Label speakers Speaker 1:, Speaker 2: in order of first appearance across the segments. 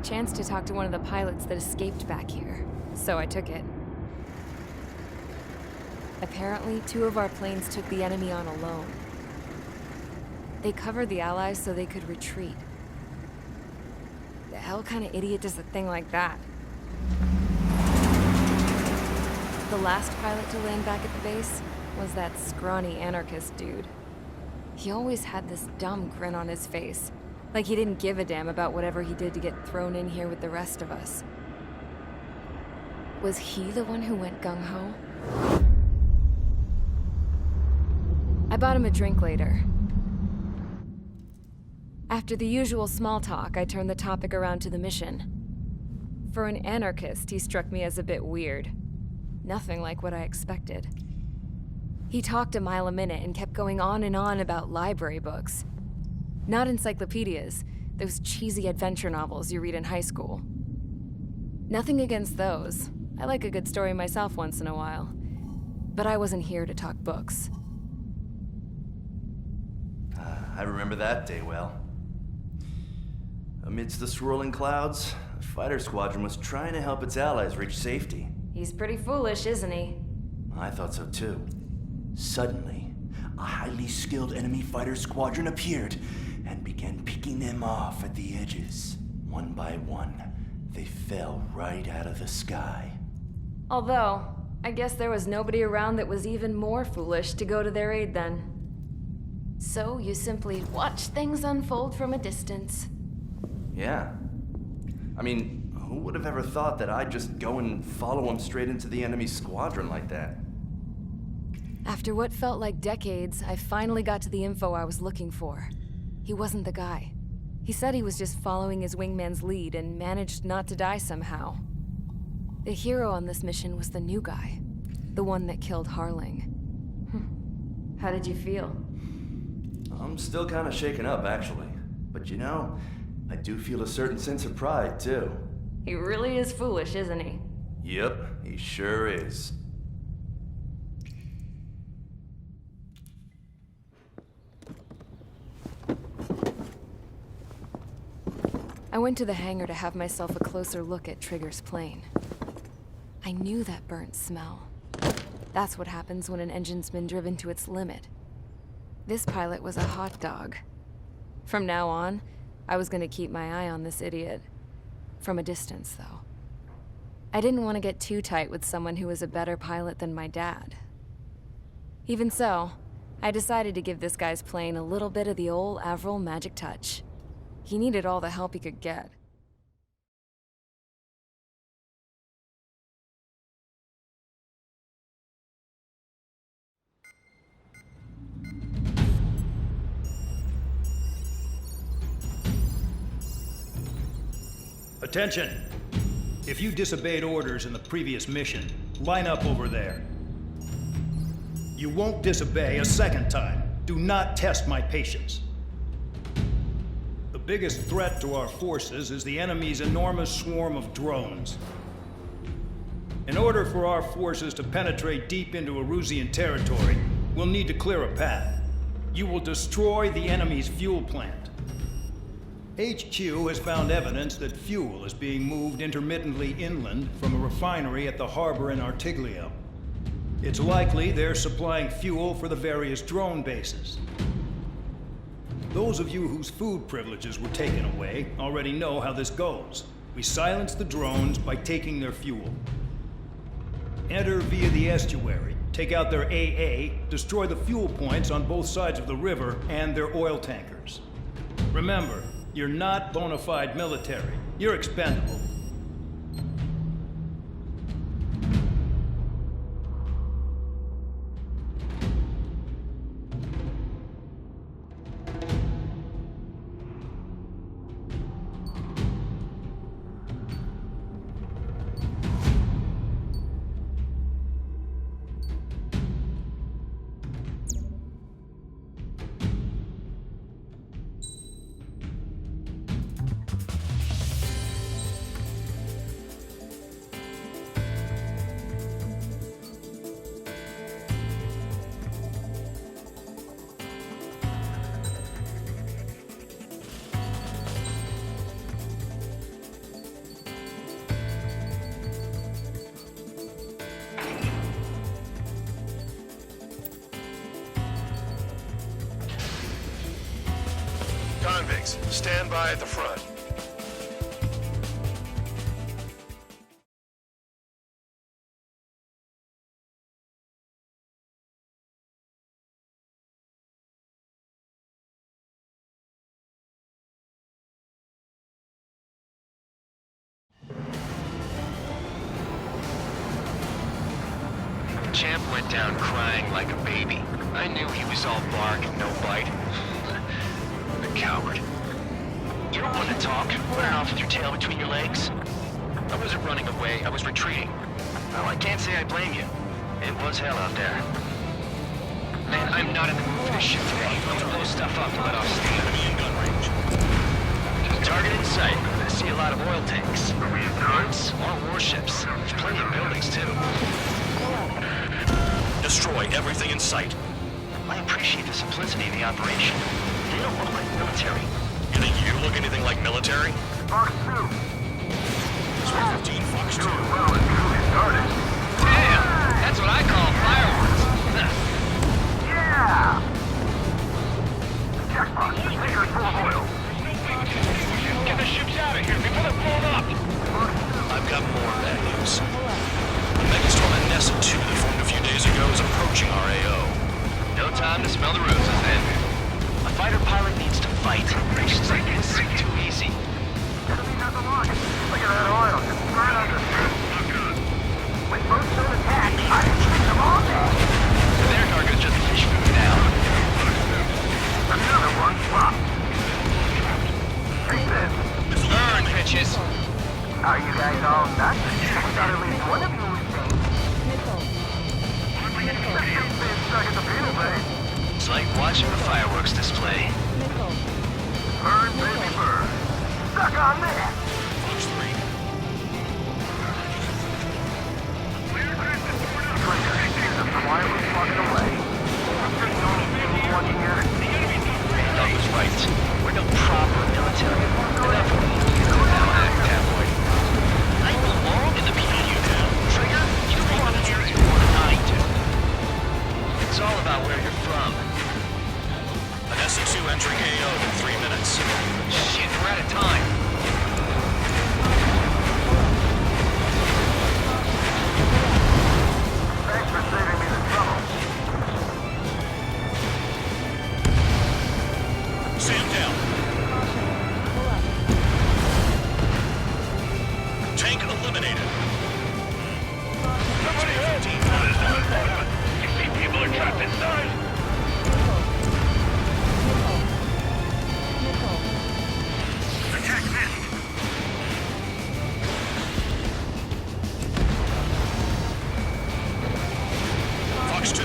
Speaker 1: chance to talk to one of the pilots that escaped back here, so I took it. Apparently, 2 of our planes took the enemy on alone. They covered the Allies so they could retreat. The hell kind of idiot does a thing like that? The last pilot to land back at the base was that scrawny anarchist dude. He always had this dumb grin on his face, like he didn't give a damn about whatever he did to get thrown in here with the rest of us. Was he the one who went gung-ho? I bought him a drink later. After the usual small talk, I turned the topic around to the mission. For an anarchist, he struck me as a bit weird. Nothing like what I expected. He talked a mile a minute and kept going on and on about library books. Not encyclopedias, those cheesy adventure novels you read in high school. Nothing against those. I like a good story myself once in a while. But I wasn't here to talk books.
Speaker 2: I remember that day well. Amidst the swirling clouds, a fighter squadron was trying to help its allies reach safety.
Speaker 1: He's pretty foolish, isn't he?
Speaker 2: I thought so too. Suddenly, a highly skilled enemy fighter squadron appeared and began picking them off at the edges. One by one, they fell right out of the sky.
Speaker 1: Although, I guess there was nobody around that was even more foolish to go to their aid then. So you simply watch things unfold from a distance.
Speaker 2: Yeah. I mean, who would have ever thought that I'd just go and follow him straight into the enemy squadron like that?
Speaker 1: After what felt like decades, I finally got to the info I was looking for. He wasn't the guy. He said he was just following his wingman's lead and managed not to die somehow. The hero on this mission was the new guy. The one that killed Harling. How did you feel?
Speaker 2: I'm still kind of shaken up, actually. But you know, I do feel a certain sense of pride, too.
Speaker 1: He really is foolish, isn't he?
Speaker 2: Yep, he sure is.
Speaker 1: I went to the hangar to have myself a closer look at Trigger's plane. I knew that burnt smell. That's what happens when an engine's been driven to its limit. This pilot was a hot dog. From now on, I was gonna keep my eye on this idiot. From a distance, though. I didn't want to get too tight with someone who was a better pilot than my dad. Even so, I decided to give this guy's plane a little bit of the old Avril magic touch. He needed all the help he could get.
Speaker 3: Attention! If you disobeyed orders in the previous mission, line up over there. You won't disobey a second time. Do not test my patience. The biggest threat to our forces is the enemy's enormous swarm of drones. In order for our forces to penetrate deep into Erusean territory, we'll need to clear a path. You will destroy the enemy's fuel plant. HQ has found evidence that fuel is being moved intermittently inland from a refinery at the harbor in Artiglio. It's likely they're supplying fuel for the various drone bases. Those of you whose food privileges were taken away already know how this goes. We silence the drones by taking their fuel. Enter via the estuary, take out their AA, destroy the fuel points on both sides of the river and their oil tankers. Remember, you're not bona fide military. You're expendable.
Speaker 4: Briggs, stand by at the front.
Speaker 5: Champ went down crying like a baby. I knew he was all bark and no bite. The coward. You don't want to talk, running off with your tail between your legs. I wasn't running away, I was retreating. Well, I can't say I blame you. It was hell out there. Man, I'm not in the mood for this shit today. I'm gonna blow stuff up and let off steam. Enemy in gun range. Target in sight. I see a lot of oil tanks. Boats, more warships. There's plenty of buildings, too.
Speaker 4: Destroy everything in sight.
Speaker 5: I appreciate the simplicity of the operation. They don't look like military.
Speaker 4: You think you look anything like military?
Speaker 6: Fox 2.
Speaker 4: Spare 15, Fox 2.
Speaker 6: Well, it's truly started.
Speaker 5: Damn! That's what I call fireworks.
Speaker 6: Yeah! Jackpot. Maker's full of oil.
Speaker 5: Get the ships out of here before they're blown up!
Speaker 4: I've got more bad news. The megastorm at Nessa 2 that formed a few days ago is approaching our AO.
Speaker 5: No time to smell the roses then. A fighter pilot needs to fight. Missions like this seem too easy.
Speaker 6: Enemy has a line. Look at that oil. Just right under the When boats don't attack, I can keep them all day.
Speaker 5: Their cargo's just fish food now.
Speaker 6: Another one flopped. Take this.
Speaker 5: Burn, bitches!
Speaker 6: Are you guys all nuts? I thought at least one of you was safe. That ship's been stuck in the field, eh?
Speaker 5: It's like watching a fireworks display.
Speaker 6: Burn, baby, burn. Stuck on that.
Speaker 4: Fox 3.
Speaker 6: The fire was walking away. There's only one here.
Speaker 5: That was right. We're no proper military. Enough of the now act tabloid. I belong in the PU now. Trigger, you belong here if you want to die to. It's all about where you're from.
Speaker 4: An SC2 entering AO in 3 minutes.
Speaker 5: Shit, we're out of time.
Speaker 6: Thanks for saving me the trouble.
Speaker 4: Sam down. Tank eliminated.
Speaker 6: Somebody help! You see people are trapped inside? Attack missed!
Speaker 4: Fox 2.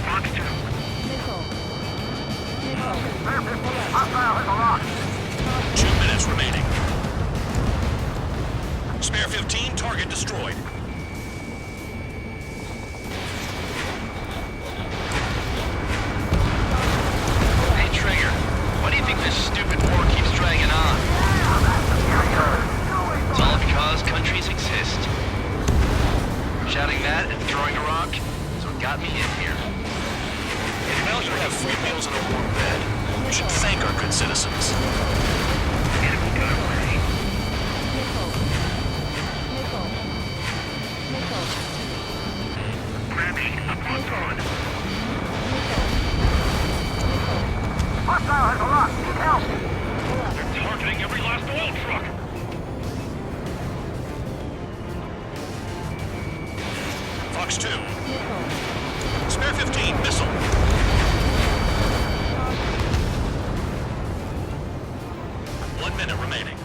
Speaker 6: Fox 2. Hostile has a lock.
Speaker 4: 2 minutes remaining. Spare 15, target destroyed.
Speaker 5: Hey, Trigger, why do you think this stupid war keeps dragging on? It's all because countries exist. Shouting that and throwing a rock is what got me in here.
Speaker 4: If now you have free meals and a warm bed, you should thank our good citizens.
Speaker 6: Hostile has a lock. Need help.
Speaker 4: They're targeting every last oil truck. Fox 2. Spare 15, missile. 1 minute remaining.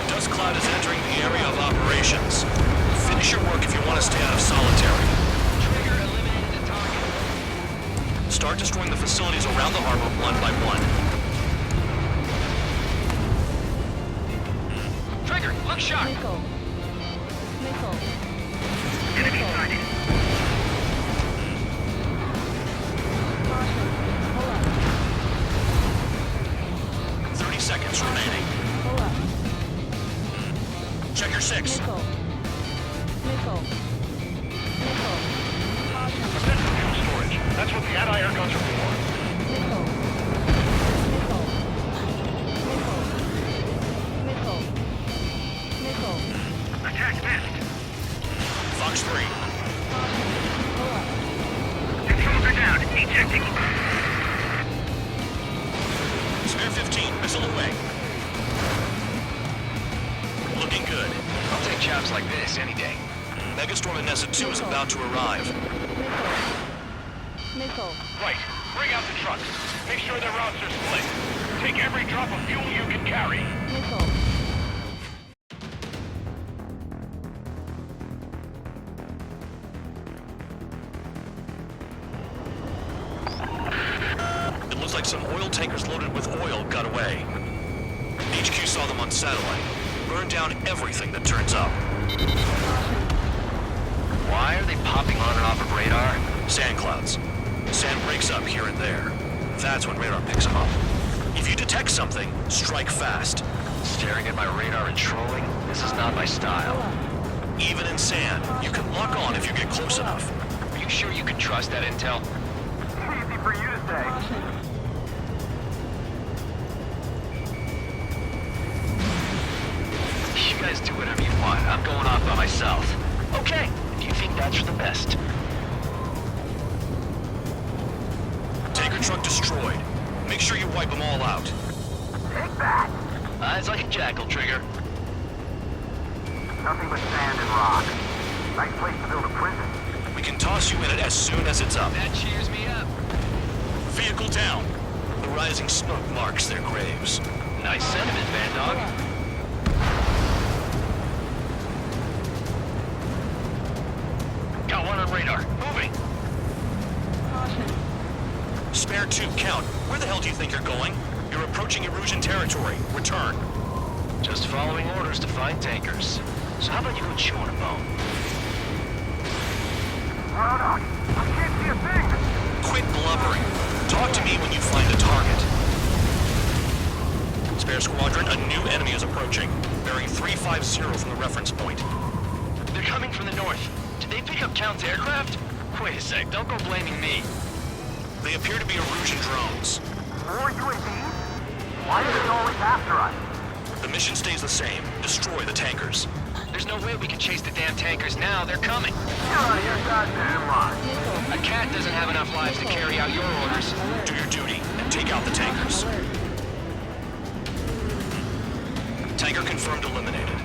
Speaker 4: Dust cloud is entering the area of operations. Finish your work if you want to stay out of solitary.
Speaker 5: Trigger eliminated the target.
Speaker 4: Start destroying the facilities around the harbor one by one.
Speaker 5: Trigger, look sharp!
Speaker 6: Enemy sighted.
Speaker 4: 30 seconds remaining. Check your 6.
Speaker 6: Storage. That's what the anti-air
Speaker 5: guns are for.
Speaker 1: Missile. Missile.
Speaker 6: Attack missed.
Speaker 4: Fox 3.
Speaker 6: Controls are down. Ejecting.
Speaker 4: Spare 15, missile away. Looking good.
Speaker 5: I'll take jobs like this any day.
Speaker 4: Megastorm and Nessa 2 is about to arrive.
Speaker 1: Missile.
Speaker 6: Right. Bring out the trucks. Make sure their routes are split. Take every drop of fuel you can carry.
Speaker 1: Missile.
Speaker 4: It looks like some oil tankers loaded with oil got away. HQ saw them on satellite. Burned down everything that turns up.
Speaker 5: Why are they popping on and off of radar?
Speaker 4: Sand clouds. Sand breaks up here and there. That's when radar picks them up. If you detect something, strike fast.
Speaker 5: Staring at my radar and trolling? This is not my style.
Speaker 4: Even in sand, you can lock on if you get close enough.
Speaker 5: Are you sure you can trust that intel?
Speaker 6: Easy for you to say.
Speaker 5: You guys do whatever you want. I'm going off by myself. Okay, if you think that's for the best.
Speaker 4: Tanker truck destroyed. Make sure you wipe them all out.
Speaker 6: Take that.
Speaker 5: Eyes like a jackal, Trigger.
Speaker 6: Nothing but sand and rock. Nice place to build a prison.
Speaker 4: We can toss you in it as soon as it's up.
Speaker 5: That cheers me up.
Speaker 4: Vehicle down. The rising smoke marks their graves.
Speaker 5: Nice sentiment, Van Dog. Got one on radar. Moving.
Speaker 4: Spare 2, count. Where the hell do you think you're going? You're approaching Erusian territory. Return.
Speaker 5: Just following orders to find tankers. So how about you go chew on a bone?
Speaker 6: Hold on. I can't see a thing.
Speaker 4: Quit blubbering. Talk to me when you find a target. Spare Squadron, a new enemy is approaching. Bearing 350 from the reference point.
Speaker 5: They're coming from the north. Did they pick up Count's aircraft? Wait a sec, don't go blaming me.
Speaker 4: They appear to be Erusian drones.
Speaker 6: More UAVs? Why are they always after us?
Speaker 4: The mission stays the same. Destroy the tankers.
Speaker 5: There's no way we can chase the damn tankers now. They're coming.
Speaker 6: You're out of your goddamn mind.
Speaker 5: A cat doesn't have enough lives to carry out your orders.
Speaker 4: Do your duty and take out the tankers. Tanker confirmed eliminated.
Speaker 6: You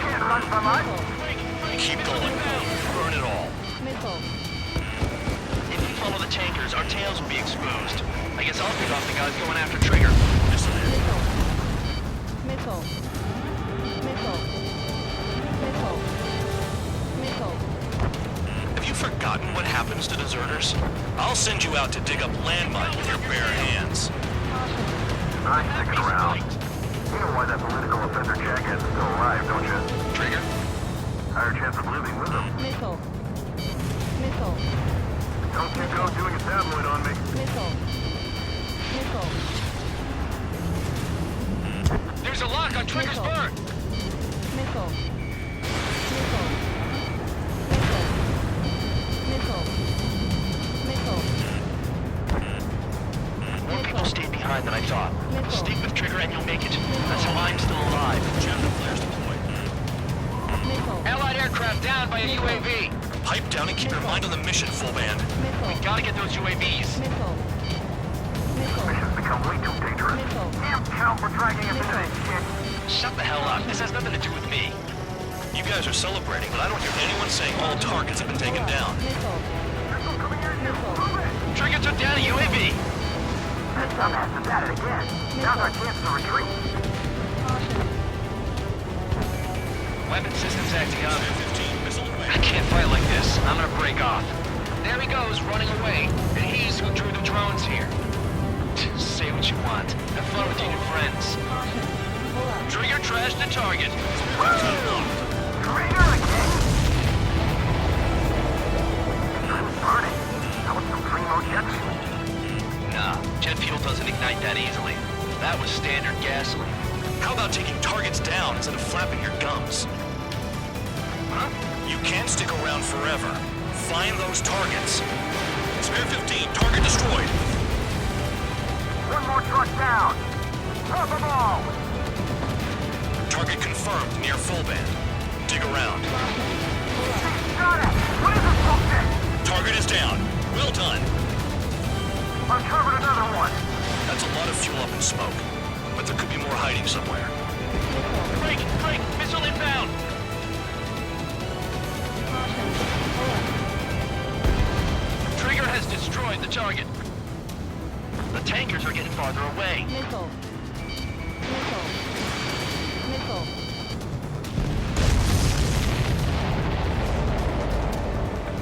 Speaker 6: can't run from us.
Speaker 4: Keep going. Burn it all.
Speaker 1: Missile.
Speaker 5: If we follow the tankers, our tails will be exposed. I guess I'll pick off the guys going after Trigger.
Speaker 4: Missile in.
Speaker 1: Missile. Missile. Missile. Missile.
Speaker 4: Have you forgotten what happens to deserters? I'll send you out to dig up landmines with your bare hands.
Speaker 6: I'm sticking around. You know why that political offender jackass is still alive, don't you?
Speaker 4: Trigger?
Speaker 6: Higher chance of living with him.
Speaker 1: Missile. Missile.
Speaker 6: Don't you go doing a tabloid on me.
Speaker 1: Missile. Missile.
Speaker 5: There's a lock on Trigger's bird.
Speaker 1: Missile. Missile. Missile. Missile.
Speaker 5: More people stayed behind than I thought. Stick with Trigger and you'll make it. That's how I'm still alive.
Speaker 4: Javelin flares deployed.
Speaker 1: Missile.
Speaker 5: Allied aircraft down by a UAV.
Speaker 4: Pipe down and keep your mind on the mission, full band.
Speaker 1: Missile.
Speaker 5: Gotta get those UAVs.
Speaker 1: Missile. Missile.
Speaker 6: Mission's become way too dangerous.
Speaker 1: Missile.
Speaker 6: Damn count for dragging us into this shit.
Speaker 5: Shut the hell up. This has nothing to do with me.
Speaker 4: You guys are celebrating, but I don't hear anyone saying all targets have been taken down.
Speaker 1: Missile.
Speaker 6: Missile coming in here. Move it.
Speaker 5: Trigger took down a UAV.
Speaker 6: That dumbass is at it again. Now's our chance to retreat.
Speaker 5: Weapon systems acting up.
Speaker 4: Spare 15, missile away.
Speaker 5: I can't fight like this. I'm gonna break off. There he goes, running away. And he's who drew the drones here. Say what you want. Have fun with your new friends. Trigger trashed the target.
Speaker 6: Trigger again? I was burning. That was some primo jet fuel.
Speaker 5: Nah, jet fuel doesn't ignite that easily. That was standard gasoline.
Speaker 4: How about taking targets down instead of flapping your gums?
Speaker 5: Huh?
Speaker 4: You can't stick around forever. Find those targets. Spare 15, target destroyed.
Speaker 6: One more truck down. Top them all.
Speaker 4: Target confirmed near full band. Dig around.
Speaker 6: Got it. What is this bullshit?
Speaker 4: Target is down. Well done.
Speaker 6: Uncovered another one.
Speaker 4: That's a lot of fuel up in smoke. But there could be more hiding somewhere.
Speaker 5: Break! Break! Missile inbound! Trigger has destroyed the target. The tankers are getting farther away.
Speaker 7: Missile. Missile. Missile.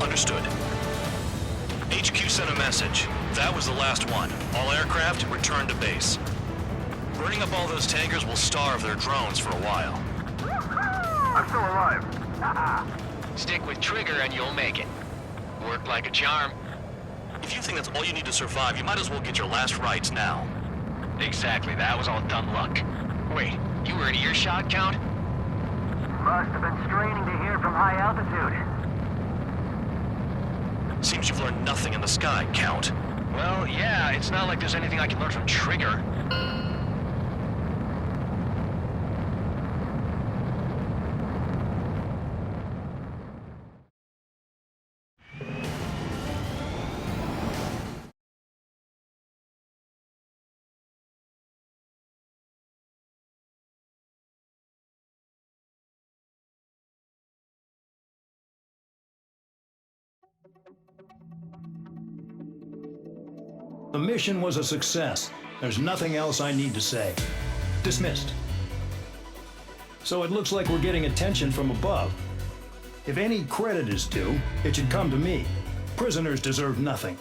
Speaker 4: Understood. HQ sent a message. That was the last one. All aircraft, return to base. Burning up all those tankers will starve their drones for a while.
Speaker 6: I'm still alive.
Speaker 5: Stick with Trigger and you'll make it. Work like a charm.
Speaker 4: If you think that's all you need to survive, you might as well get your last rites now.
Speaker 5: Exactly, that was all dumb luck. Wait, you were in earshot, Count?
Speaker 6: Must have been straining to hear from high altitude.
Speaker 4: Seems you've learned nothing in the sky, Count.
Speaker 5: Well, yeah, it's not like there's anything I can learn from Trigger.
Speaker 3: The mission was a success. There's nothing else I need to say. Dismissed. So it looks like we're getting attention from above. If any credit is due, it should come to me. Prisoners deserve nothing.